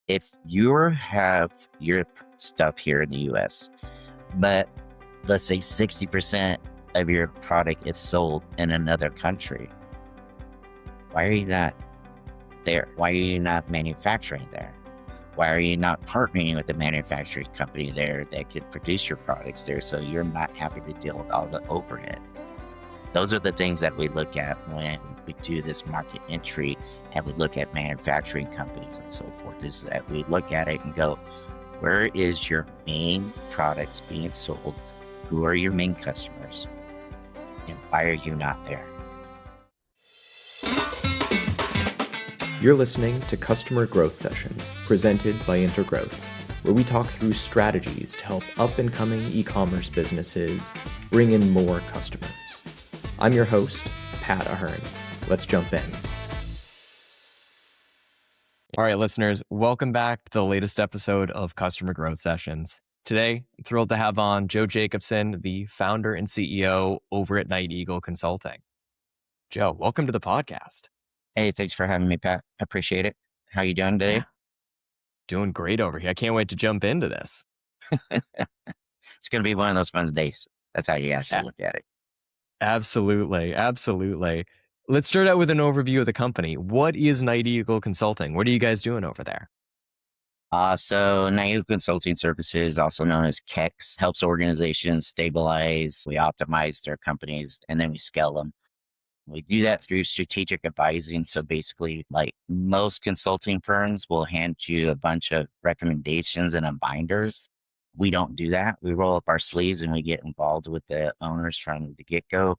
If you have your stuff here in the US, but let's say 60% of your product is sold in another country, why are you not there? Why are you not manufacturing there? Why are you not partnering with a manufacturing company there that could produce your products there so you're not having to deal with all the overhead? Those are the things that we look at when we do this market entry and we look at manufacturing companies and so forth, is that we look at it and go, where is your main products being sold? Who are your main customers? And why are you not there? You're listening to Customer Growth Sessions, presented by Intergrowth, where we talk through strategies to help up-and-coming e-commerce businesses bring in more customers. I'm your host, Pat Ahern. Let's jump in. All right, listeners, welcome back to the latest episode of Customer Growth Sessions. Today, I'm thrilled to have on Joe Jacobson, the founder and CEO over at Night Eagle Consulting. Joe, welcome to the podcast. Hey, thanks for having me, Pat. I appreciate it. How you doing today? Yeah. Doing great over here. I can't wait to jump into this. It's going to be one of those fun days. That's how you actually look at it. Absolutely. Let's start out with an overview of the company. What is Night Eagle Consulting? What are you guys doing over there? So Night Eagle Consulting Services, also known as KECS, helps organizations stabilize, we optimize their companies, and then we scale them. We do that through strategic advising. So basically, like most consulting firms will hand you a bunch of recommendations in a binder. We don't do that. We roll up our sleeves and we get involved with the owners from the get-go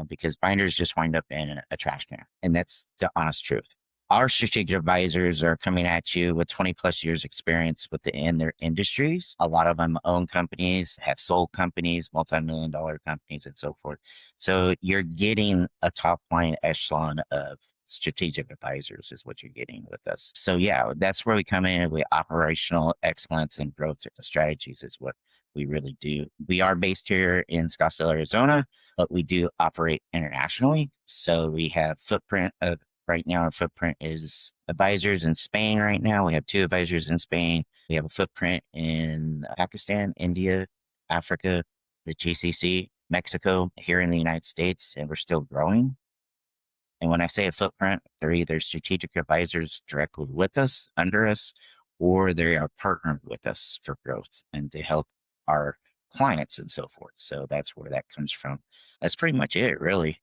because binders just wind up in a trash can. And that's the honest truth. Our strategic advisors are coming at you with 20 plus years experience within their industries. A lot of them own companies, have sold companies, multi-million-dollar companies, and so forth. So you're getting a top line echelon of strategic advisors is what you're getting with us. So yeah, that's where we come in with operational excellence and growth strategies is what we really do. We are based here in Scottsdale, Arizona, but we do operate internationally. So we have right now, our footprint is advisors in Spain right now. We have 2 advisors in Spain. We have a footprint in Pakistan, India, Africa, the GCC, Mexico, here in the United States, and we're still growing. And when I say a footprint, they're either strategic advisors directly with us, under us, or they are partnered with us for growth and to help our clients and so forth. So that's where that comes from. That's pretty much it, really.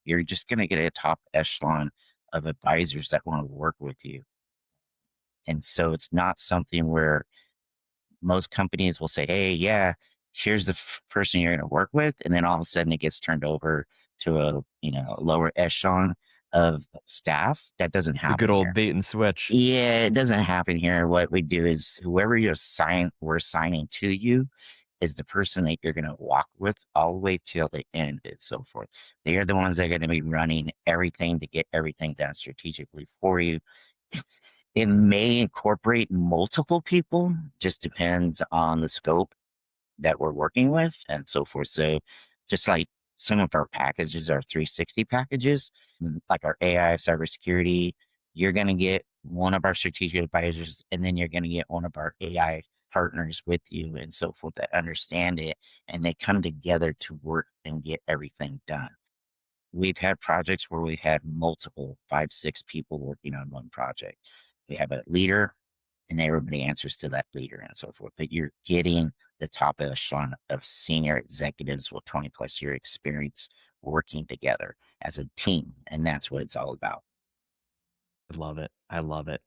You're just going to get a top echelon of advisors that want to work with you. And so it's not something where most companies will say, hey, yeah, here's the person you're going to work with. And then all of a sudden it gets turned over to a lower echelon of staff. That doesn't happen. The good old here. bait and switch. Yeah, it doesn't happen here. What we do is whoever we're assigning to you is the person that you're going to walk with all the way till the end and so forth. They are the ones that are going to be running everything to get everything done strategically for you. It may incorporate multiple people, just depends on the scope that we're working with and so forth. So just like some of our packages are 360 packages, like our AI cybersecurity, you're going to get one of our strategic advisors, and then you're going to get one of our AI partners with you and so forth that understand it, and they come together to work and get everything done. We've had projects where we had multiple 5, 6 people working on one project. We have a leader and everybody answers to that leader and so forth, but you're getting the top echelon of senior executives with 20 plus year experience working together as a team. And that's what it's all about. I love it.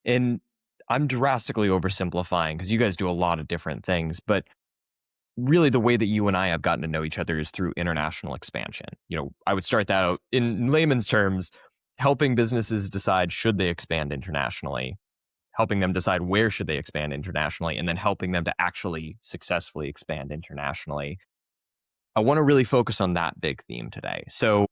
And I'm drastically oversimplifying because you guys do a lot of different things, but really the way that you and I have gotten to know each other is through international expansion. I would start that out in layman's terms, helping businesses decide should they expand internationally, helping them decide where should they expand internationally, and then helping them to actually successfully expand internationally. I want to really focus on that big theme today. So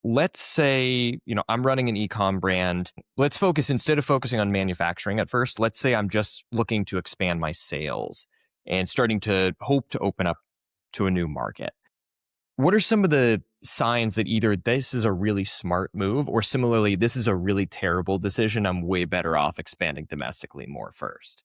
let's say, I'm running an e-com brand. Let's focus, instead of focusing on manufacturing at first, let's say I'm just looking to expand my sales and starting to hope to open up to a new market. What are some of the signs that either this is a really smart move, or similarly, this is a really terrible decision. I'm way better off expanding domestically more first?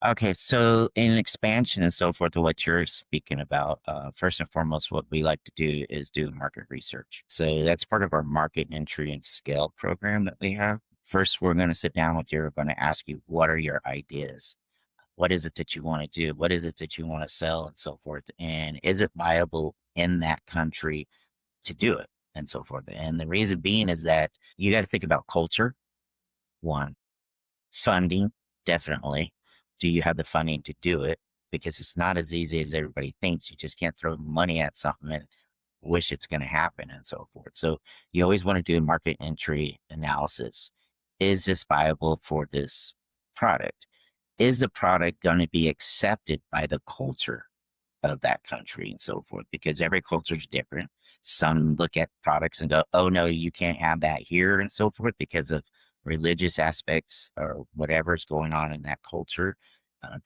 Okay, so in expansion and so forth, to what you're speaking about, first and foremost, what we like to do is do market research. So that's part of our market entry and scale program that we have. First, we're going to sit down with you. We're going to ask you, what are your ideas? What is it that you want to do? What is it that you want to sell and so forth? And is it viable in that country to do it and so forth? And the reason being is that you got to think about culture, one. Funding, definitely. Do you have the funding to do it? Because it's not as easy as everybody thinks. You just can't throw money at something and wish it's going to happen and so forth. So you always want to do a market entry analysis. Is this viable for this product? Is the product going to be accepted by the culture of that country and so forth? Because every culture is different. Some look at products and go, oh no, you can't have that here and so forth because of religious aspects or whatever's going on in that culture.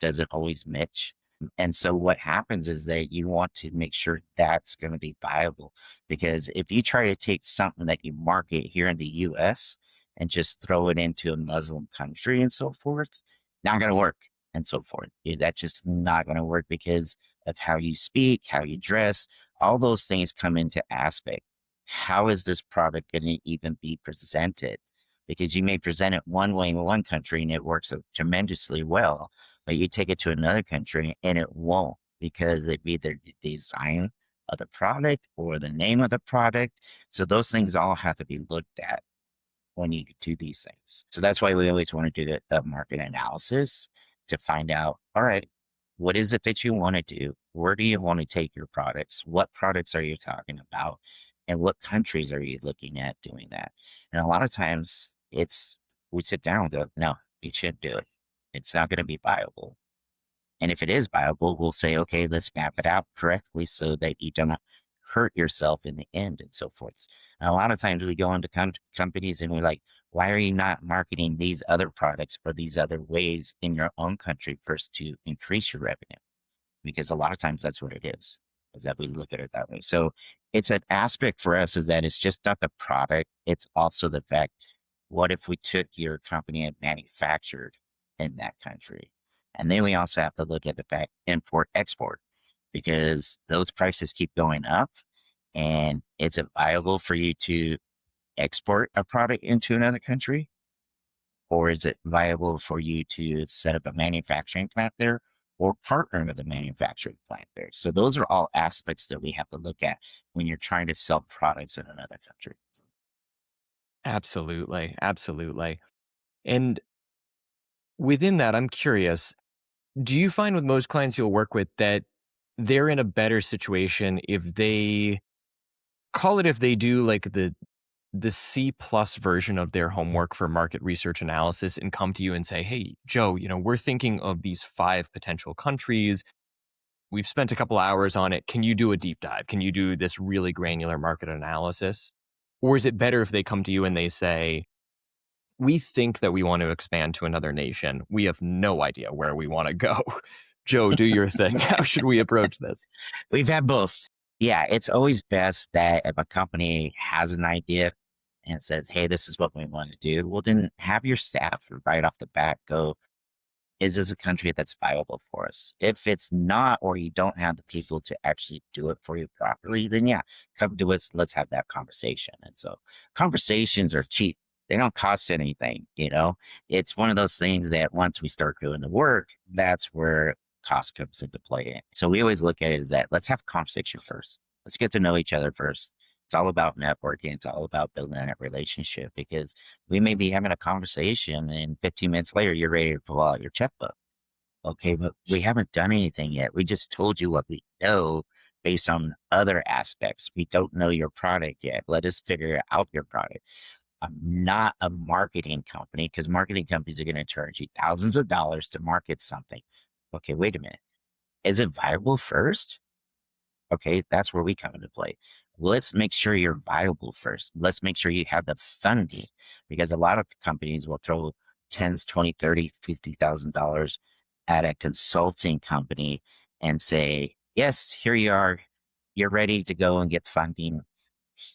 Doesn't always match. And so what happens is that you want to make sure that's going to be viable, because if you try to take something that you market here in the US and just throw it into a Muslim country and so forth, not going to work and so forth. That's just not going to work because of how you speak, how you dress, all those things come into aspect. How is this product going to even be presented? Because you may present it one way in one country and it works tremendously well, but you take it to another country and it won't, because it be either the design of the product or the name of the product. So those things all have to be looked at when you do these things. So that's why we always want to do the market analysis to find out, all right, what is it that you want to do? Where do you want to take your products? What products are you talking about? And what countries are you looking at doing that? And a lot of times we sit down and go, no, you shouldn't do it. It's not going to be viable. And if it is viable, we'll say, okay, let's map it out correctly so that you don't hurt yourself in the end and so forth. And a lot of times we go into companies and we're like, why are you not marketing these other products or these other ways in your own country first to increase your revenue? Because a lot of times that's what it is that we look at it that way. So it's an aspect for us is that it's just not the product. It's also the fact, what if we took your company and manufactured in that country? And then we also have to look at the fact, import, export, because those prices keep going up. And is it viable for you to export a product into another country? Or is it viable for you to set up a manufacturing plant there or partner with a manufacturing plant there? So those are all aspects that we have to look at when you're trying to sell products in another country. Absolutely. Absolutely. And within that, I'm curious, do you find with most clients you'll work with that they're in a better situation if they call it, if they do like the C plus version of their homework for market research analysis and come to you and say, hey, Joe, we're thinking of these 5 potential countries. We've spent a couple hours on it. Can you do a deep dive? Can you do this really granular market analysis? Or is it better if they come to you and they say, we think that we want to expand to another nation. We have no idea where we want to go. Joe, do your thing. How should we approach this? We've had both. Yeah, it's always best that if a company has an idea and says, hey, this is what we want to do, well, then have your staff right off the bat go, is this a country that's viable for us? If it's not, or you don't have the people to actually do it for you properly, then yeah, come to us. Let's have that conversation. And so conversations are cheap. They don't cost anything, It's one of those things that once we start doing the work, that's where cost comes into play. So we always look at it as that let's have a conversation first. Let's get to know each other first. It's all about networking. It's all about building that relationship, because we may be having a conversation and 15 minutes later, you're ready to pull out your checkbook. Okay, but we haven't done anything yet. We just told you what we know based on other aspects. We don't know your product yet. Let us figure out your product. I'm not a marketing company, because marketing companies are going to charge you thousands of dollars to market something. Okay, wait a minute. Is it viable first? Okay, that's where we come into play. Let's make sure you're viable first. Let's make sure you have the funding, because a lot of companies will throw tens, 20, 30, $50,000 at a consulting company and say, yes, here you are. you're ready to go and get funding,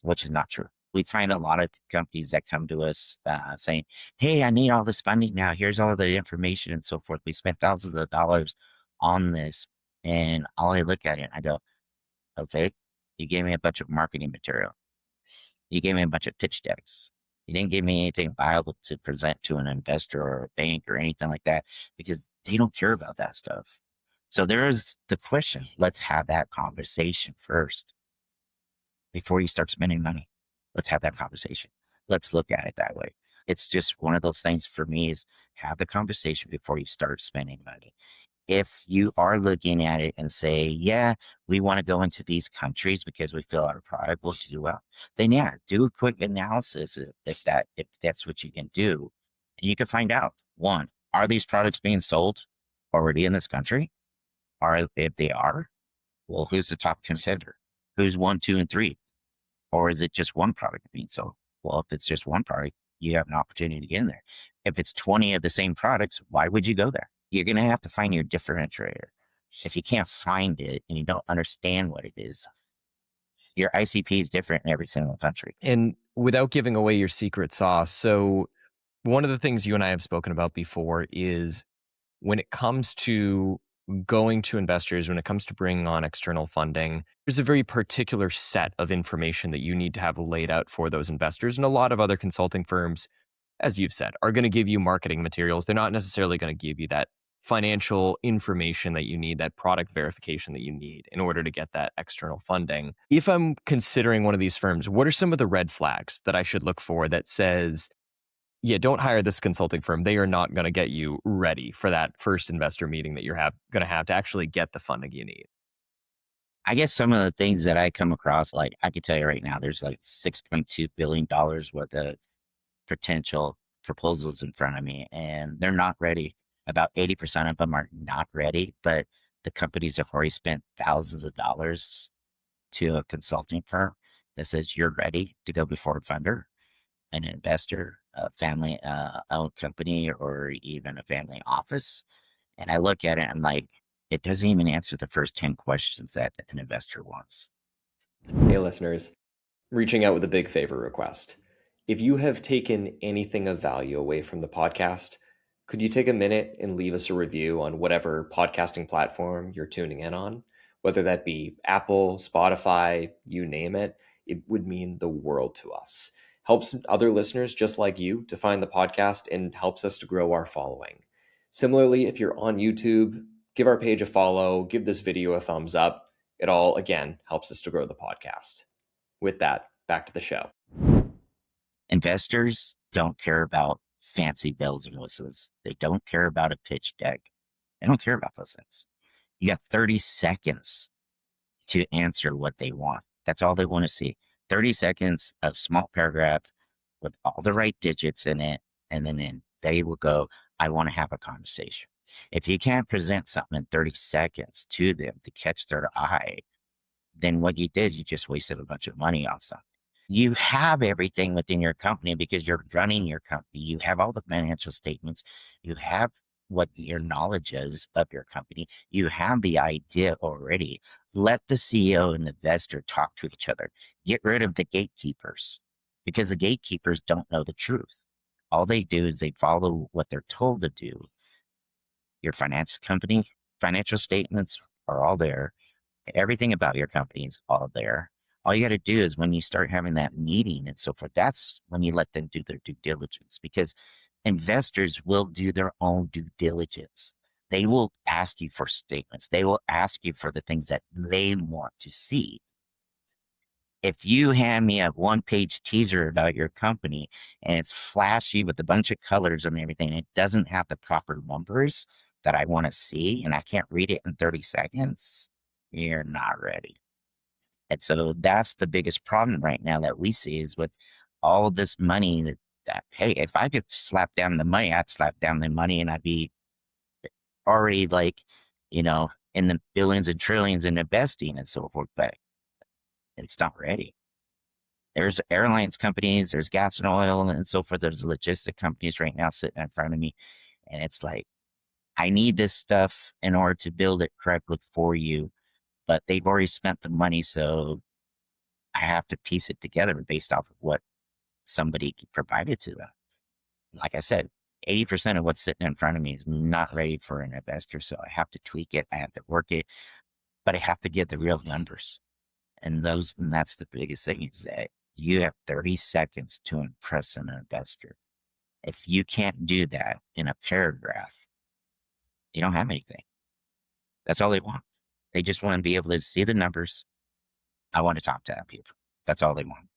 which is not true. We find a lot of companies that come to us saying, hey, I need all this funding now. Here's all the information and so forth. We spent thousands of dollars on this. And all I look at it, I go, okay, you gave me a bunch of marketing material. You gave me a bunch of pitch decks. You didn't give me anything viable to present to an investor or a bank or anything like that, because they don't care about that stuff. So there is the question. Let's have that conversation first before you start spending money. Let's have that conversation. Let's look at it that way. It's just one of those things for me is have the conversation before you start spending money. If you are looking at it and say, yeah, we want to go into these countries because we feel our product will do well, then yeah, do a quick analysis if that's what you can do. And you can find out, one, are these products being sold already in this country? Or if they are, well, who's the top contender? Who's 1, 2, and 3? Or is it just one product being sold? Well, if it's just one product, you have an opportunity to get in there. If it's 20 of the same products, why would you go there? You're going to have to find your differentiator. If you can't find it and you don't understand what it is, your ICP is different in every single country. And without giving away your secret sauce, so one of the things you and I have spoken about before is when it comes to going to investors, when it comes to bringing on external funding, there's a very particular set of information that you need to have laid out for those investors. And a lot of other consulting firms, as you've said, are going to give you marketing materials. They're not necessarily going to give you that financial information that you need, that product verification that you need in order to get that external funding. If I'm considering one of these firms, what are some of the red flags that I should look for that says, yeah, don't hire this consulting firm. They are not going to get you ready for that first investor meeting that you're going to have to actually get the funding you need? I guess some of the things that I come across, like I can tell you right now, there's like $6.2 billion worth of potential proposals in front of me, and they're not ready. About 80% of them are not ready, but the companies have already spent thousands of dollars to a consulting firm that says you're ready to go before a funder, an investor, a family owned company, or even a family office. And I look at it, I'm like, it doesn't even answer the first 10 questions that an investor wants. Hey, listeners, reaching out with a big favor request. If you have taken anything of value away from the podcast, could you take a minute and leave us a review on whatever podcasting platform you're tuning in on? Whether that be Apple, Spotify, you name it, it would mean the world to us. Helps other listeners just like you to find the podcast and helps us to grow our following. Similarly, if you're on YouTube, give our page a follow, give this video a thumbs up. It all, again, helps us to grow the podcast. With that, back to the show. Investors don't care about fancy bells and whistles. They don't care about a pitch deck. They don't care about those things. You got 30 seconds to answer what they want. That's all they want to see. 30 seconds of small paragraph with all the right digits in it. And then they will go, I want to have a conversation. If you can't present something in 30 seconds to them to catch their eye, then what you did, you just wasted a bunch of money on something. You have everything within your company because you're running your company. You have all the financial statements. You have what your knowledge is of your company. You have the idea already. Let the CEO and the investor talk to each other. Get rid of the gatekeepers, because the gatekeepers don't know the truth. All they do is they follow what they're told to do. Your finance company, financial statements are all there. Everything about your company is all there. All you got to do is when you start having that meeting and so forth, that's when you let them do their due diligence, because investors will do their own due diligence. They will ask you for statements. They will ask you for the things that they want to see. If you hand me a one-page teaser about your company and it's flashy with a bunch of colors and everything, and it doesn't have the proper numbers that I want to see, and I can't read it in 30 seconds, you're not ready. And so that's the biggest problem right now that we see is with all of this money that, hey, if I could slap down the money, I'd slap down the money and I'd be already like, in the billions and trillions in investing and so forth, but it's not ready. There's airlines companies, there's gas and oil and so forth. There's logistic companies right now sitting in front of me. And it's like, I need this stuff in order to build it correctly for you. but they've already spent the money. So I have to piece it together based off of what somebody provided to them. Like I said, 80% of what's sitting in front of me is not ready for an investor. So I have to tweak it. I have to work it, but I have to get the real numbers. And that's the biggest thing, is that you have 30 seconds to impress an investor. If you can't do that in a paragraph, you don't have anything. That's all they want. They just want to be able to see the numbers. I want to talk to that people. That's all they want.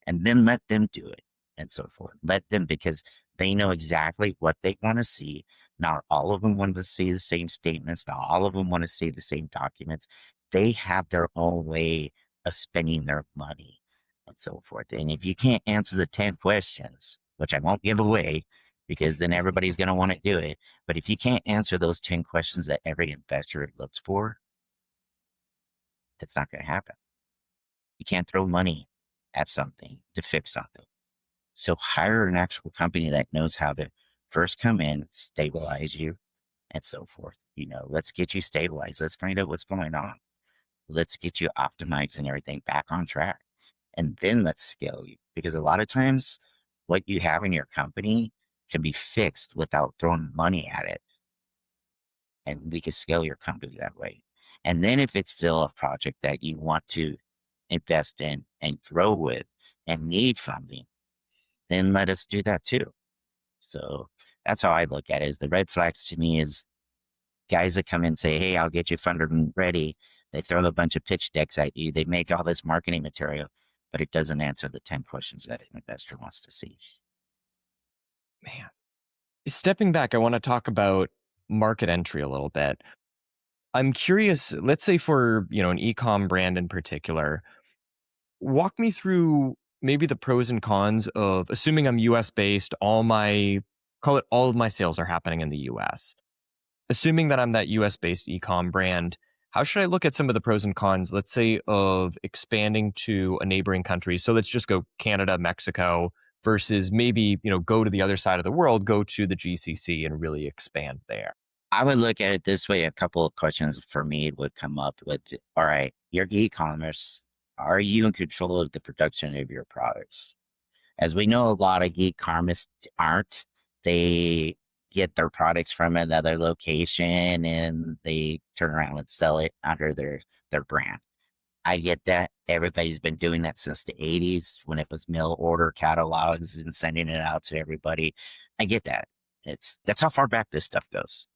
And then let them do it and so forth. Let them, because they know exactly what they want to see. Not all of them want to see the same statements. Not all of them want to see the same documents. They have their own way of spending their money and so forth. And if you can't answer the 10 questions, which I won't give away because then everybody's going to want to do it. But if you can't answer those 10 questions that every investor looks for, it's not going to happen. You can't throw money at something to fix something. So hire an actual company that knows how to first come in, stabilize you, and so forth. Let's get you stabilized. Let's find out what's going on. Let's get you optimized and everything back on track. And then let's scale you. Because a lot of times what you have in your company can be fixed without throwing money at it. And we can scale your company that way. And then if it's still a project that you want to invest in and grow with and need funding, then let us do that too. So that's how I look at it. Is the red flags to me is guys that come in and say, hey, I'll get you funded and ready. They throw a bunch of pitch decks at you. They make all this marketing material, but it doesn't answer the 10 questions that an investor wants to see. Man, stepping back, I want to talk about market entry a little bit. I'm curious, let's say for, an e-com brand in particular, walk me through maybe the pros and cons of, assuming I'm US based, all of my sales are happening in the US. Assuming that I'm that US based e-com brand, how should I look at some of the pros and cons, let's say, of expanding to a neighboring country? So let's just go Canada, Mexico, versus maybe, go to the other side of the world, go to the GCC and really expand there. I would look at it this way. A couple of questions for me would come up with, all right, your e-commerce, are you in control of the production of your products? As we know, a lot of e-commerce aren't. They get their products from another location and they turn around and sell it under their brand. I get that. Everybody's been doing that since the 80s when it was mail order catalogs and sending it out to everybody. I get that. That's how far back this stuff goes.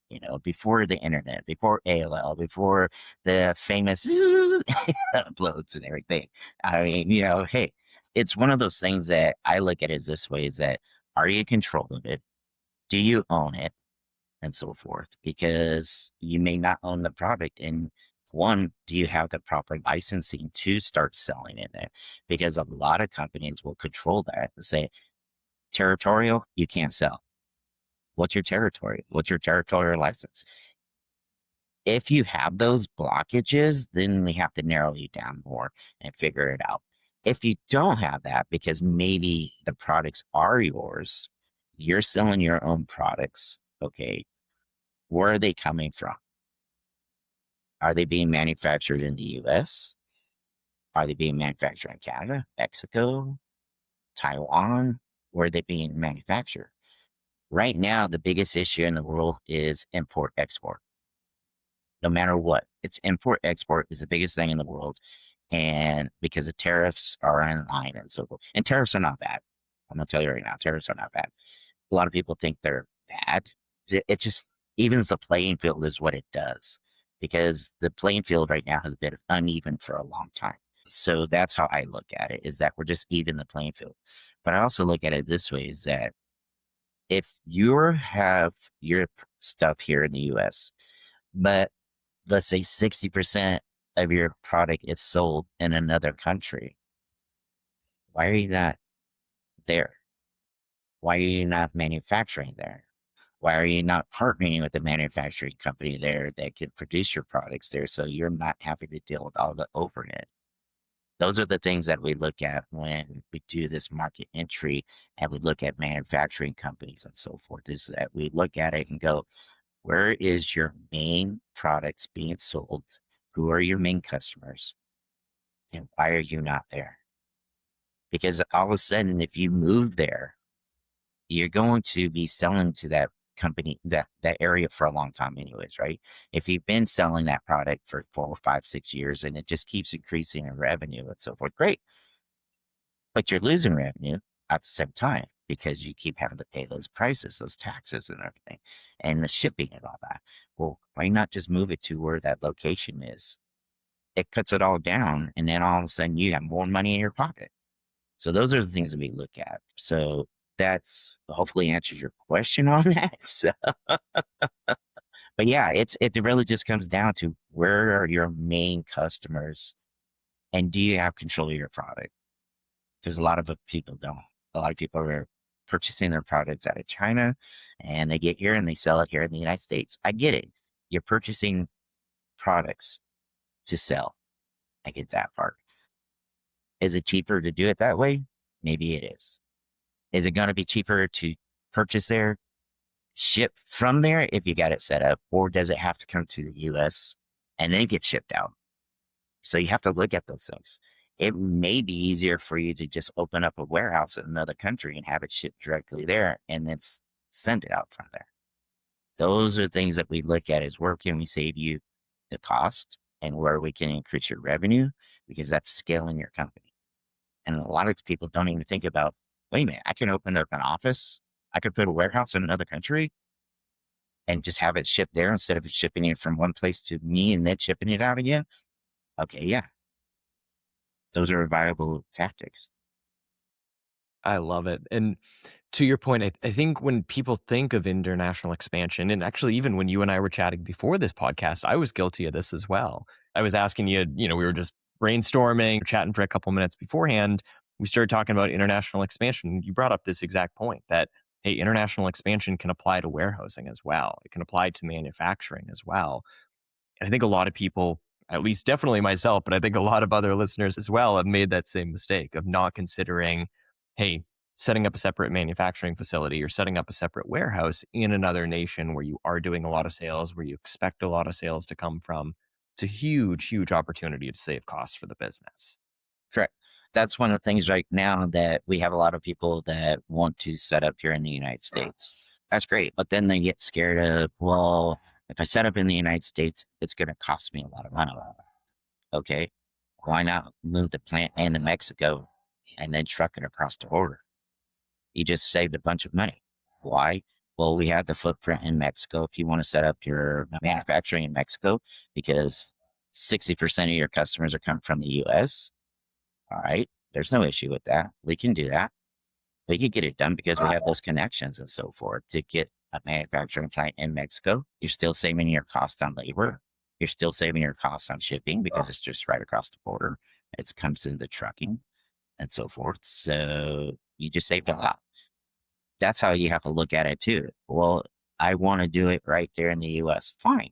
Before the internet, before AOL, before the famous uploads and everything. I mean, hey, it's one of those things that I look at it this way, is that, are you in control of it? Do you own it? And so forth, because you may not own the product. And one, do you have the proper licensing to start selling in it? Because a lot of companies will control that and say, territorial, you can't sell. What's your territory? What's your territorial license? If you have those blockages, then we have to narrow you down more and figure it out. If you don't have that, because maybe the products are yours, you're selling your own products, okay, where are they coming from? Are they being manufactured in the US? Are they being manufactured in Canada, Mexico, Taiwan? Where are they being manufactured? Right now, the biggest issue in the world is import export. No matter what, it's import export is the biggest thing in the world. And because the tariffs are in line and so forth. And tariffs are not bad. I'm going to tell you right now, tariffs are not bad. A lot of people think they're bad. It just evens the playing field is what it does, because the playing field right now has been uneven for a long time. So that's how I look at it, is that we're just even the playing field. But I also look at it this way, is that if you have your stuff here in the US, but let's say 60% of your product is sold in another country, why are you not there? Why are you not manufacturing there? Why are you not partnering with a manufacturing company there that can produce your products there, so you're not having to deal with all the overhead? Those are the things that we look at when we do this market entry and we look at manufacturing companies and so forth, is that we look at it and go, where is your main products being sold? Who are your main customers? And why are you not there? Because all of a sudden, if you move there, you're going to be selling to that company, that area for a long time anyways, right? If you've been selling that product for 4, 5, 6 years and it just keeps increasing in revenue and so forth, great. But you're losing revenue at the same time because you keep having to pay those prices, those taxes and everything, and the shipping and all that. Well, why not just move it to where that location is? It cuts it all down, and then all of a sudden you have more money in your pocket. So those are the things that we look at. So that's hopefully answers your question on that. So, but yeah, it really just comes down to where are your main customers, and do you have control of your product? Because a lot of people don't. A lot of people are purchasing their products out of China, and they get here and they sell it here in the United States. I get it. You're purchasing products to sell. I get that part. Is it cheaper to do it that way? Maybe it is. Is it going to be cheaper to purchase there, ship from there if you got it set up, or does it have to come to the US and then get shipped out? So you have to look at those things. It may be easier for you to just open up a warehouse in another country and have it shipped directly there and then send it out from there. Those are things that we look at is where can we save you the cost and where we can increase your revenue, because that's scaling your company. And a lot of people don't even think about, wait a minute, I can open up an office. I could put a warehouse in another country and just have it shipped there instead of shipping it from one place to me and then shipping it out again. Okay, yeah. Those are viable tactics. I love it. And to your point, I think when people think of international expansion, and actually even when you and I were chatting before this podcast, I was guilty of this as well. I was asking you, we were just brainstorming, chatting for a couple minutes beforehand. We started talking about international expansion. You brought up this exact point that, hey, international expansion can apply to warehousing as well. It can apply to manufacturing as well. And I think a lot of people, at least definitely myself, but I think a lot of other listeners as well have made that same mistake of not considering, hey, setting up a separate manufacturing facility or setting up a separate warehouse in another nation where you are doing a lot of sales, where you expect a lot of sales to come from. It's a huge, huge opportunity to save costs for the business. Correct. That's one of the things right now that we have a lot of people that want to set up here in the United States. That's great. But then they get scared of, well, if I set up in the United States, it's going to cost me a lot of money. Okay. Why not move the plant into Mexico and then truck it across the border? You just saved a bunch of money. Why? Well, we have the footprint in Mexico. If you want to set up your manufacturing in Mexico, because 60% of your customers are coming from the US. All right. There's no issue with that. We can do that. We can get it done because we have those connections and so forth to get a manufacturing plant in Mexico. You're still saving your cost on labor. You're still saving your cost on shipping because it's just right across the border. It comes in the trucking and so forth. So you just saved a lot. That's how you have to look at it too. Well, I want to do it right there in the US. Fine.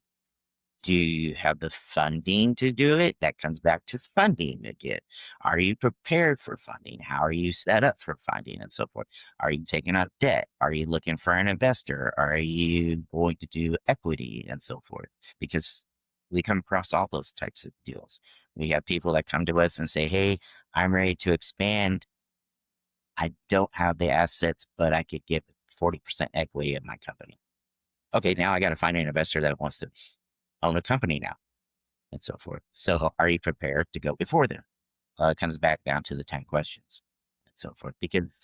Do you have the funding to do it? That comes back to funding again. Are you prepared for funding? How are you set up for funding and so forth? Are you taking out debt? Are you looking for an investor? Are you going to do equity and so forth? Because we come across all those types of deals. We have people that come to us and say, hey, I'm ready to expand. I don't have the assets, but I could give 40% equity in my company. Okay, now I got to find an investor that wants to own a company now and so forth. So are you prepared to go before them? It comes back down to the 10 questions and so forth, because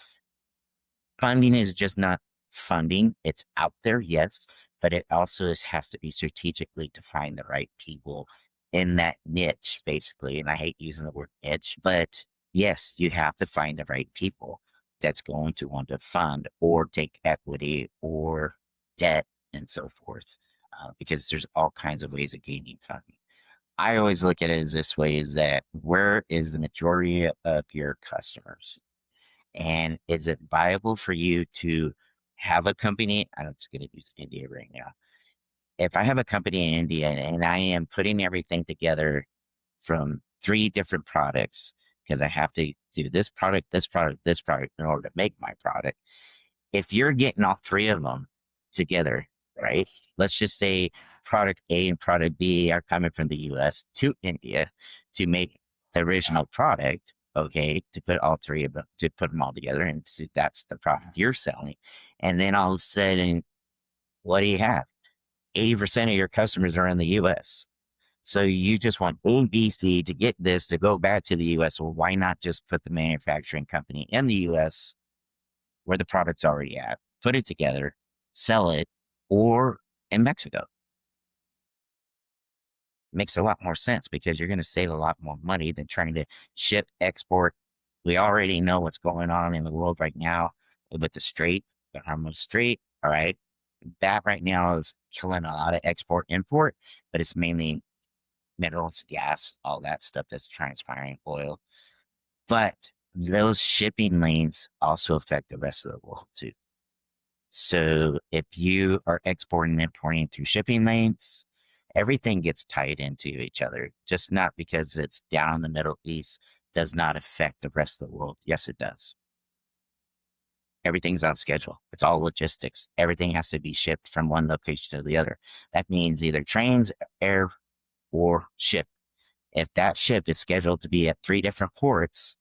funding is just not funding. It's out there, yes, but it also has to be strategically to find the right people in that niche, basically. And I hate using the word niche, but yes, you have to find the right people that's going to want to fund or take equity or debt and so forth, because there's all kinds of ways of gaining funding. I always look at it as this way, is that where is the majority of your customers? And is it viable for you to have a company? I'm just going to use India right now. If I have a company in India and I am putting everything together from 3 different products, because I have to do this product, this product, this product in order to make my product. If you're getting all 3 of them together, right? Let's just say product A and product B are coming from the US to India to make the original product, okay, to put all three of them, to put them all together. And so that's the product you're selling. And then all of a sudden, what do you have? 80% of your customers are in the US. So you just want A, B, C to get this to go back to the US. Well, why not just put the manufacturing company in the US where the product's already at, put it together, sell it, or in Mexico? Makes a lot more sense because you're going to save a lot more money than trying to ship, export. We already know what's going on in the world right now with the Strait, the Hormuz Strait. All right. That right now is killing a lot of export import, but it's mainly minerals, gas, all that stuff that's transpiring, oil. But those shipping lanes also affect the rest of the world too. So if you are exporting and importing through shipping lanes, everything gets tied into each other. Just not because it's down in the Middle East does not affect the rest of the world. Yes, it does. Everything's on schedule. It's all logistics. Everything has to be shipped from one location to the other. That means either trains, air, or ship. If that ship is scheduled to be at 3 different ports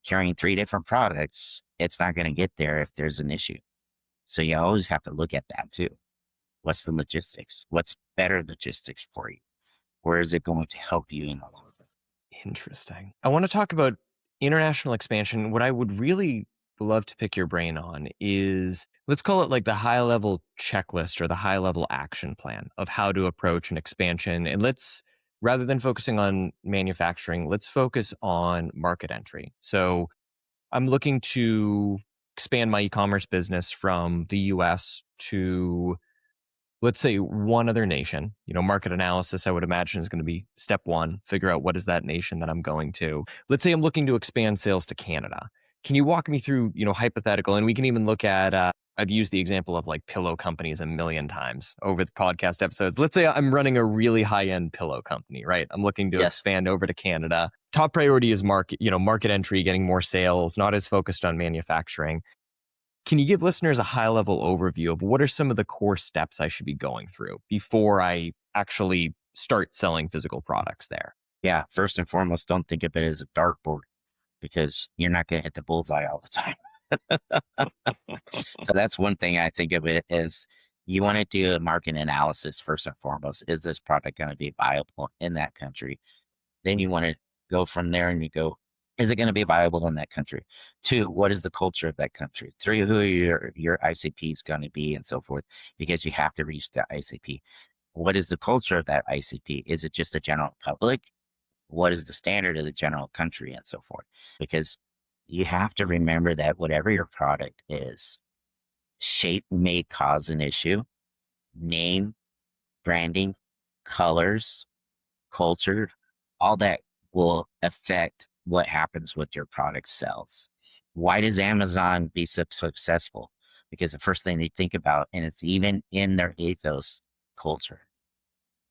carrying 3 different products, it's not going to get there if there's an issue. So you always have to look at that too. What's the logistics? What's better logistics for you? Where is it going to help you in the long run? Interesting. I want to talk about international expansion. What I would really love to pick your brain on is, let's call it like the high level checklist or the high level action plan of how to approach an expansion. And let's, rather than focusing on manufacturing, let's focus on market entry. So I'm looking to expand my e-commerce business from the US to, let's say, one other nation. Market analysis, I would imagine, is going to be step one. Figure out what is that nation that I'm going to. Let's say I'm looking to expand sales to Canada. Can you walk me through, hypothetical? And we can even look at, I've used the example of like pillow companies a million times over the podcast episodes. Let's say I'm running a really high-end pillow company, right? I'm looking to expand over to Canada. Top priority is market entry, getting more sales, not as focused on manufacturing. Can you give listeners a high-level overview of what are some of the core steps I should be going through before I actually start selling physical products there? Yeah, first and foremost, don't think of it as a dartboard because you're not going to hit the bullseye all the time. So that's one thing I think of it is you want to do a market analysis first and foremost. Is this product going to be viable in that country? Then you want to go from there and you go, is it going to be viable in that country? 2, what is the culture of that country? 3, who are your ICPs going to be and so forth, because you have to reach the ICP. What is the culture of that ICP? Is it just the general public? What is the standard of the general country and so forth? Because you have to remember that whatever your product is, shape may cause an issue, name, branding, colors, culture, all that will affect what happens with your product sells. Why does Amazon be so successful? Because the first thing they think about, and it's even in their ethos, culture.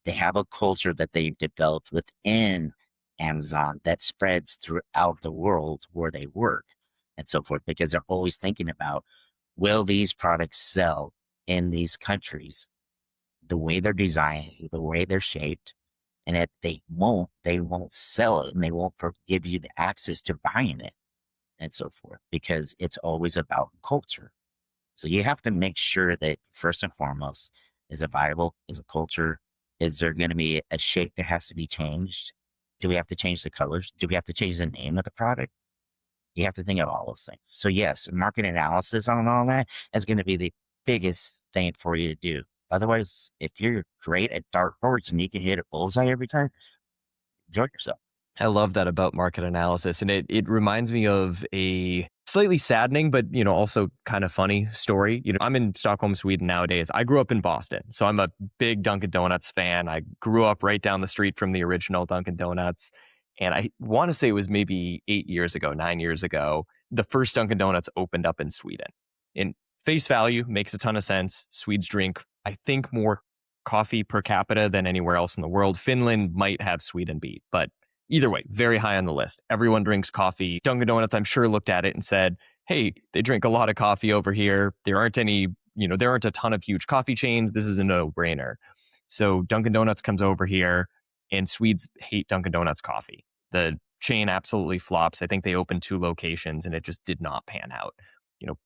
They have a culture that they've developed within Amazon that spreads throughout the world where they work and so forth, because they're always thinking about, will these products sell in these countries the way they're designed, the way they're shaped? And if they won't sell it, and they won't give you the access to buying it and so forth, because it's always about culture. So you have to make sure that first and foremost, is it viable? Is it culture? Is there going to be a shape that has to be changed? Do we have to change the colors? Do we have to change the name of the product? You have to think of all those things. So yes, market analysis on all that is going to be the biggest thing for you to do. Otherwise, if you're great at dartboards and you can hit a bullseye every time, enjoy yourself. I love that about market analysis. And it reminds me of a slightly saddening, but also kind of funny story. I'm in Stockholm, Sweden nowadays. I grew up in Boston, so I'm a big Dunkin' Donuts fan. I grew up right down the street from the original Dunkin' Donuts. And I want to say it was maybe 9 years ago, the first Dunkin' Donuts opened up in Sweden. In face value, makes a ton of sense. Swedes drink, I think, more coffee per capita than anywhere else in the world. Finland might have Sweden beat, but either way, very high on the list. Everyone drinks coffee. Dunkin' Donuts, I'm sure, looked at it and said, hey, they drink a lot of coffee over here. There aren't a ton of huge coffee chains. This is a no-brainer. So Dunkin' Donuts comes over here and Swedes hate Dunkin' Donuts coffee. The chain absolutely flops. I think they opened 2 locations and it just did not pan out. You know,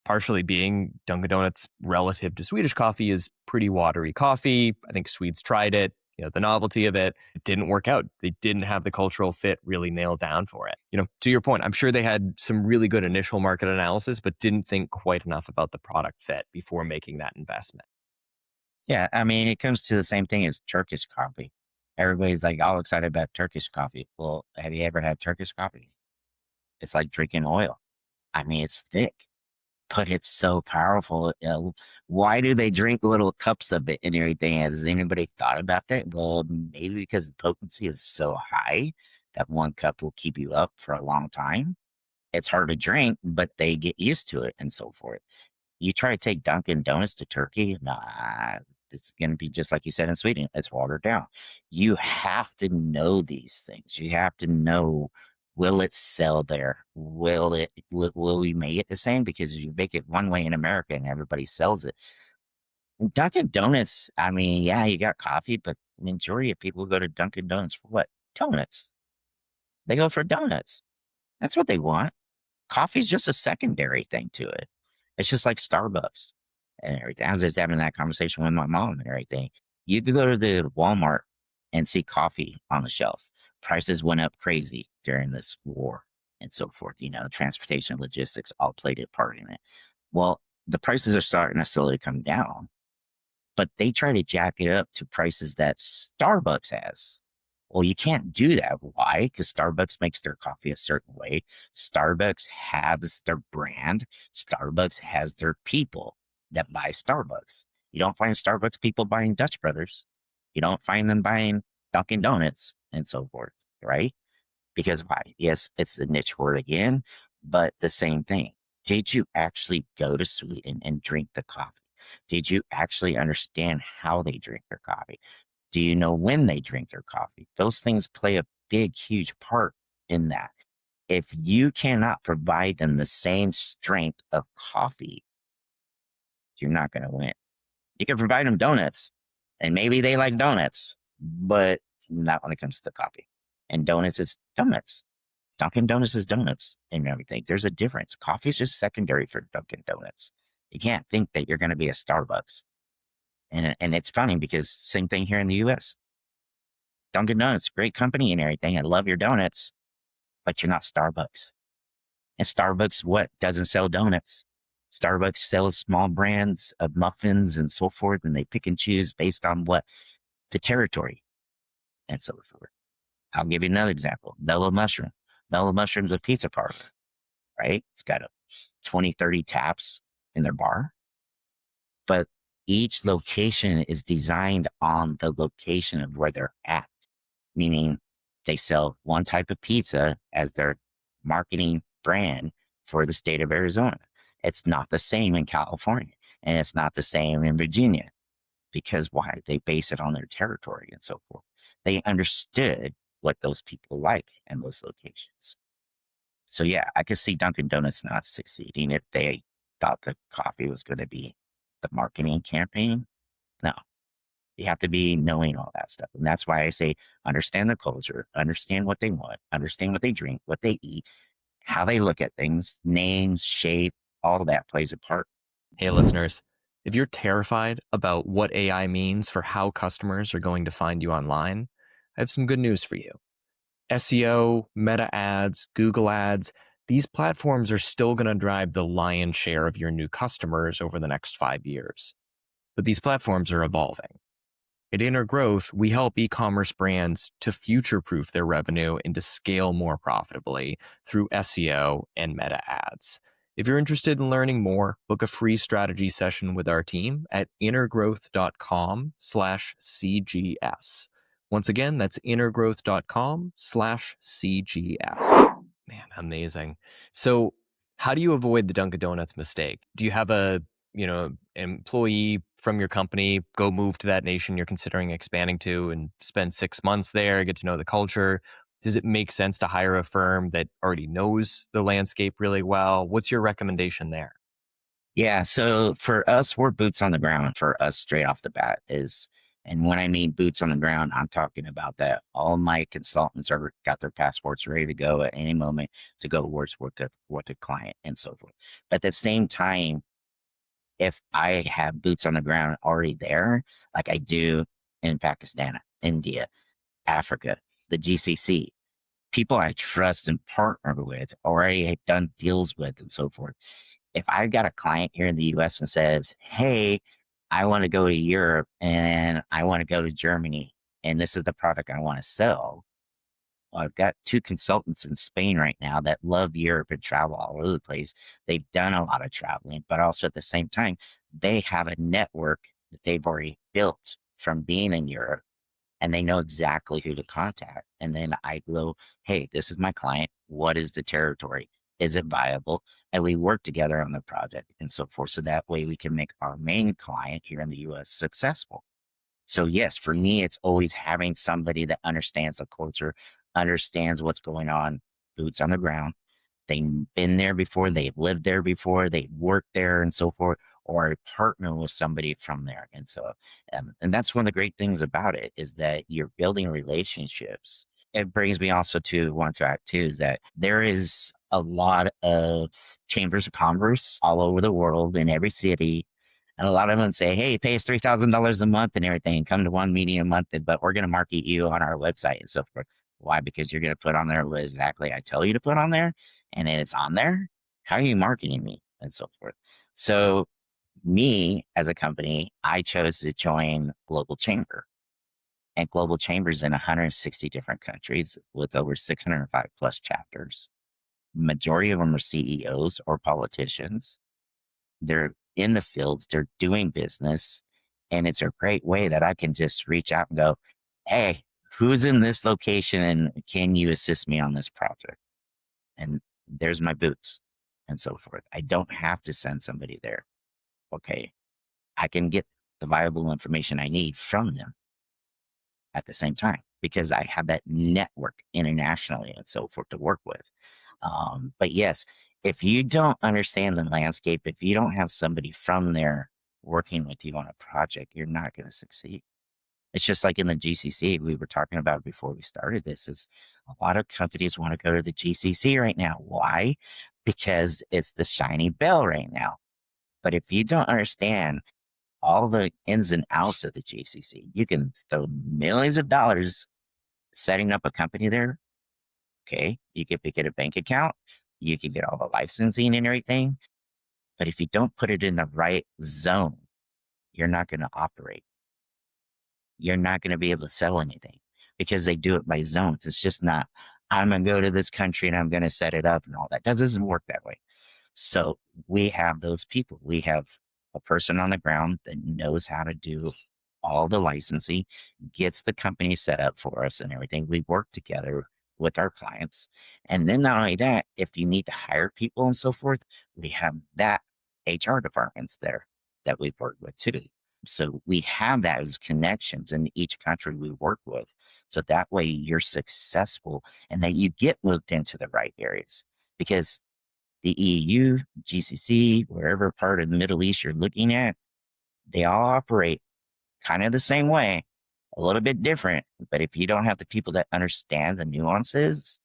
partially being Dunkin' Donuts relative to Swedish coffee is pretty watery coffee. I think Swedes tried it. The novelty of it didn't work out. They didn't have the cultural fit really nailed down for it. To your point, I'm sure they had some really good initial market analysis, but didn't think quite enough about the product fit before making that investment. Yeah, I mean, it comes to the same thing as Turkish coffee. Everybody's like all excited about Turkish coffee. Well, have you ever had Turkish coffee? It's like drinking oil. I mean, it's thick, but it's so powerful. Why do they drink little cups of it and everything? Has anybody thought about that? Well, maybe because the potency is so high that one cup will keep you up for a long time. It's hard to drink, but they get used to it and so forth. You try to take Dunkin' Donuts to Turkey, nah, it's going to be just like you said in Sweden. It's watered down. You have to know these things. You have to know, will it sell there? Will we make it the same? Because you make it one way in America and everybody sells it. Dunkin' Donuts, I mean, yeah, you got coffee, but the majority of people go to Dunkin' Donuts for what? Donuts. They go for donuts. That's what they want. Coffee's just a secondary thing to it. It's just like Starbucks and everything. I was just having that conversation with my mom and everything. You could go to the Walmart and see coffee on the shelf. Prices went up crazy during this war and so forth. Transportation, logistics all played a part in it. Well, the prices are starting to slowly come down, but they try to jack it up to prices that Starbucks has. Well, you can't do that. Why? Because Starbucks makes their coffee a certain way. Starbucks has their brand. Starbucks has their people that buy Starbucks. You don't find Starbucks people buying Dutch Brothers. You don't find them buying Dunkin' Donuts and so forth, right? Because why? Yes, it's the niche word again, but the same thing. Did you actually go to Sweden and drink the coffee? Did you actually understand how they drink their coffee? Do you know when they drink their coffee? Those things play a big, huge part in that. If you cannot provide them the same strength of coffee, you're not going to win. You can provide them donuts, and maybe they like donuts, but not when it comes to coffee. And donuts is donuts. Dunkin' Donuts is donuts and everything. There's a difference. Coffee is just secondary for Dunkin' Donuts. You can't think that you're going to be a Starbucks. And it's funny because same thing here in the US. Dunkin' Donuts, great company and everything. I love your donuts, but you're not Starbucks. And Starbucks, what? Doesn't sell donuts. Starbucks sells small brands of muffins and so forth, and they pick and choose based on what? The territory and so forth. I'll give you another example. Mellow Mushroom. Mellow Mushroom's a pizza parlor, right? It's got 20, 30 taps in their bar. But each location is designed on the location of where they're at, meaning they sell one type of pizza as their marketing brand for the state of Arizona. It's not the same in California, and it's not the same in Virginia. Because why? They base it on their territory and so forth. They understood what those people like in those locations. So yeah, I could see Dunkin' Donuts not succeeding if they thought the coffee was going to be the marketing campaign. No, you have to be knowing all that stuff. And that's why I say, understand the culture, understand what they want, understand what they drink, what they eat, how they look at things, names, shape, all of that plays a part. Hey, listeners, if you're terrified about what AI means for how customers are going to find you online, I have some good news for you. SEO, Meta ads, Google ads, these platforms are still going to drive the lion's share of your new customers over the next 5 years. But these platforms are evolving. At Intergrowth, we help e-commerce brands to future-proof their revenue and to scale more profitably through SEO and Meta ads. If you're interested in learning more, book a free strategy session with our team at intergrowth.com/CGS. Once again, that's intergrowth.com/CGS. Man, amazing. So how do you avoid the Dunkin' Donuts mistake? Do you have a employee from your company go move to that nation you're considering expanding to and spend 6 months there, get to know the culture? Does it make sense to hire a firm that already knows the landscape really well? What's your recommendation there? Yeah, so for us, we're boots on the ground. For us, straight off the bat, is And when I mean boots on the ground, I'm talking about that all my consultants are got their passports ready to go at any moment to go with a client and so forth. But at the same time, if I have boots on the ground already there, like I do in Pakistan, India, Africa, the GCC, people I trust and partner with, already have done deals with, and so forth. If I've got a client here in the US and says, hey, I want to go to Europe and I want to go to Germany, and this is the product I want to sell. Well, I've got two consultants in Spain right now that love Europe and travel all over the place. They've done a lot of traveling, but also at the same time, they have a network that they've already built from being in Europe, and they know exactly who to contact. And then I go, hey, this is my client. What is the territory? Is it viable? And we work together on the project and so forth. So that way we can make our main client here in the US successful. So yes, for me, it's always having somebody that understands the culture, understands what's going on, boots on the ground. They've been there before, they've lived there before, they've worked there and so forth, or partner with somebody from there. And so, and that's one of the great things about it is that you're building relationships. It brings me also to one fact too, is that there is a lot of chambers of commerce all over the world in every city. And a lot of them say, hey, pay us $3,000 a month and everything, come to one meeting a month, but we're going to market you on our website and so forth. Why? Because you're going to put on there what exactly I tell you to put on there, and it's on there. How are you marketing me and so forth? So me as a company, I chose to join Global Chamber, and Global Chambers in 160 different countries with over 605 plus chapters. Majority of them are CEOs or politicians. They're in the fields, they're doing business, and it's a great way that I can just reach out and go, hey, who's in this location and can you assist me on this project? And there's my boots and so forth. I don't have to send somebody there. Okay. I can get the viable information I need from them at the same time because I have that network internationally and so forth to work with. But yes, if you don't understand the landscape, if you don't have somebody from there working with you on a project, you're not going to succeed. It's just like in the GCC we were talking about before we started this is a lot of companies want to go to the GCC right now. Why? Because it's the shiny bell right now. But if you don't understand all the ins and outs of the GCC, you can throw millions of dollars setting up a company there. Okay. You can get a bank account. You can get all the licensing and everything. But if you don't put it in the right zone, you're not going to operate. You're not going to be able to sell anything because they do it by zones. It's just not, I'm going to go to this country and I'm going to set it up and all that. That doesn't work that way. So we have those people. We have a person on the ground that knows how to do all the licensing, gets the company set up for us and everything. We work together with our clients. And then not only that, if you need to hire people and so forth, we have that HR departments there that we work with too. So we have those connections in each country we work with. So that way you're successful and that you get moved into the right areas because the EU, GCC, wherever part of the Middle East you're looking at, they all operate kind of the same way, a little bit different. But if you don't have the people that understand the nuances,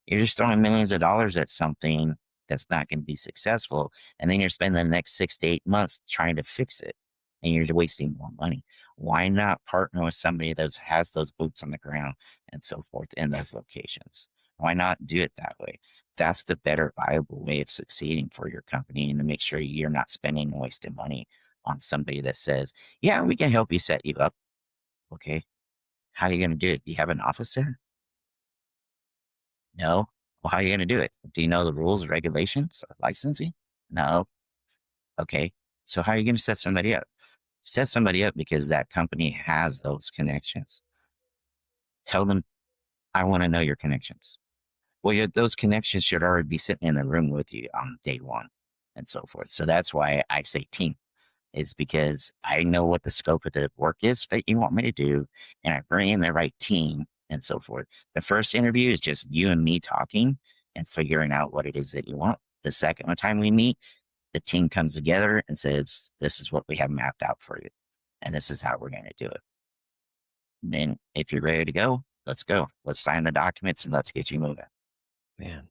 you're just throwing millions of dollars at something that's not going to be successful. And then you're spending the next 6 to 8 months trying to fix it. And you're wasting more money. Why not partner with somebody that has those boots on the ground and so forth in those locations? Why not do it that way? That's the better viable way of succeeding for your company and to make sure you're not spending and wasting money on somebody that says, yeah, we can help you set you up. Okay. How are you going to do it? Do you have an office there? No. Well, how are you going to do it? Do you know the rules, regulations, licensing? No. Okay. So how are you going to set somebody up? Set somebody up because that company has those connections. Tell them, I want to know your connections. Well, those connections should already be sitting in the room with you on day one and so forth. So that's why I say team is because I know what the scope of the work is that you want me to do. And I bring in the right team and so forth. The first interview is just you and me talking and figuring out what it is that you want. The second time we meet, the team comes together and says, this is what we have mapped out for you. And this is how we're going to do it. Then if you're ready to go, let's go. Let's sign the documents and let's get you moving. Man,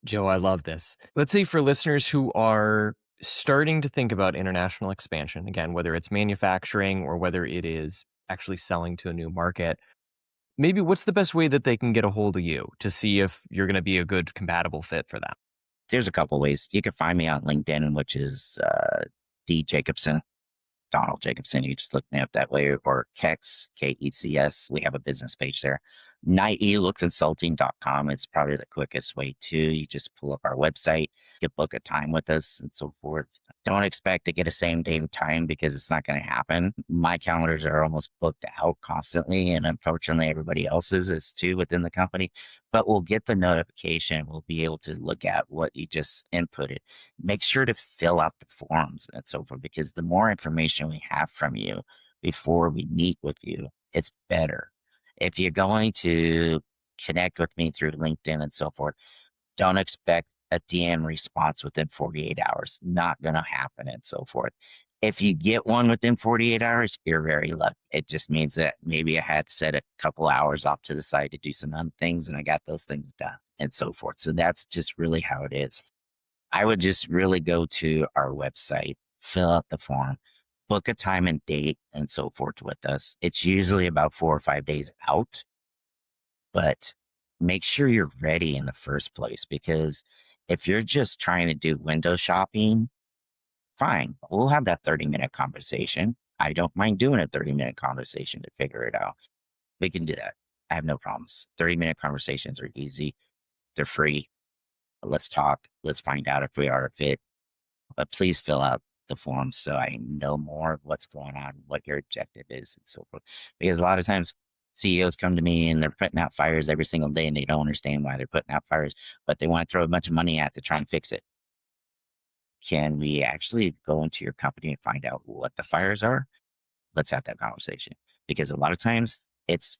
Joe, I love this. Let's say for listeners who are starting to think about international expansion, again, whether it's manufacturing or whether it is actually selling to a new market, maybe what's the best way that they can get a hold of you to see if you're going to be a good compatible fit for them? There's a couple ways. You can find me on LinkedIn, which is D Jacobson, Donald Jacobson. You just look me up that way, or KECS, KECS. We have a business page there. nielconsulting.com is probably the quickest way too. You just pull up our website, you can book a time with us and so forth. Don't expect to get a same day time because it's not going to happen. My calendars are almost booked out constantly, and unfortunately everybody else's is too within the company, but we'll get the notification. We'll be able to look at what you just inputted. Make sure to fill out the forms and so forth, because the more information we have from you before we meet with you, it's better. If you're going to connect with me through LinkedIn and so forth, don't expect a DM response within 48 hours. Not going to happen and so forth. If you get one within 48 hours, you're very lucky. It just means that maybe I had to set a couple hours off to the side to do some other things, and I got those things done and so forth. So that's just really how it is. I would just really go to our website, fill out the form, book a time and date and so forth with us. It's usually about 4 or 5 days out, but make sure you're ready in the first place, because if you're just trying to do window shopping, fine, we'll have that 30-minute conversation. I don't mind doing a 30-minute conversation to figure it out. We can do that. I have no problems. 30-minute conversations are easy. They're free. Let's talk. Let's find out if we are a fit. But please fill out the forms so I know more of what's going on, what your objective is, and so forth. Because a lot of times CEOs come to me and they're putting out fires every single day, and they don't understand why they're putting out fires, but they want to throw a bunch of money at it to try and fix it. Can we actually go into your company and find out what the fires are? Let's have that conversation. Because a lot of times it's,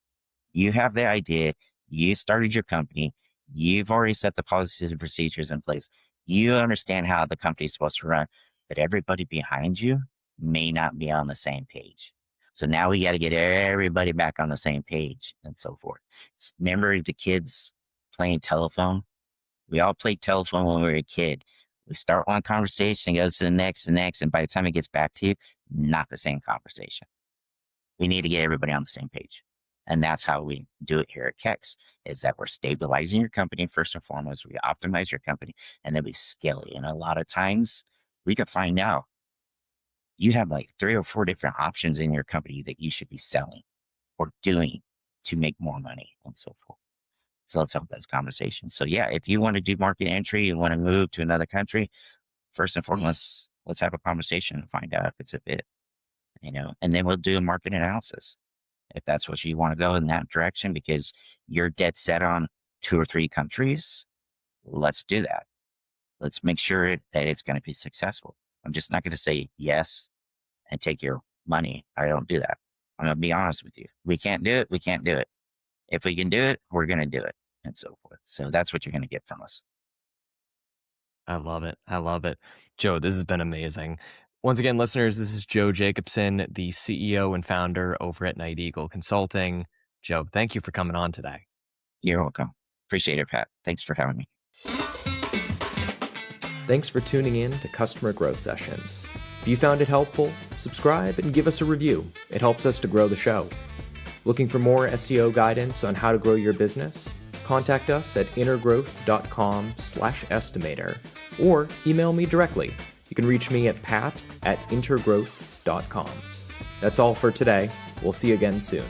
you have the idea, you started your company, you've already set the policies and procedures in place, you understand how the company is supposed to run, but everybody behind you may not be on the same page. So now we got to get everybody back on the same page and so forth. Remember the kids playing telephone? We all played telephone when we were a kid. We start one conversation, goes to the next, and by the time it gets back to you, not the same conversation. We need to get everybody on the same page. And that's how we do it here at KECS, is that we're stabilizing your company first and foremost. We optimize your company, and then we scale it. And a lot of times we can find out you have like 3 or 4 different options in your company that you should be selling or doing to make more money and so forth. So let's have those conversations. So yeah, if you want to do market entry, you want to move to another country, first and foremost, let's have a conversation and find out if it's a fit, and then we'll do a market analysis. If that's what you want to go in that direction, because you're dead set on 2 or 3 countries, let's do that. Let's make sure that it's going to be successful. I'm just not going to say yes and take your money. I don't do that. I'm going to be honest with you. We can't do it. We can't do it. If we can do it, we're going to do it and so forth. So that's what you're going to get from us. I love it. I love it. Joe, this has been amazing. Once again, listeners, this is Joe Jacobson, the CEO and founder over at Night Eagle Consulting. Joe, thank you for coming on today. You're welcome. Appreciate it, Pat. Thanks for having me. Thanks for tuning in to Customer Growth Sessions. If you found it helpful, subscribe and give us a review. It helps us to grow the show. Looking for more SEO guidance on how to grow your business? Contact us at intergrowth.com/estimator or email me directly. You can reach me at pat@intergrowth.com. That's all for today. We'll see you again soon.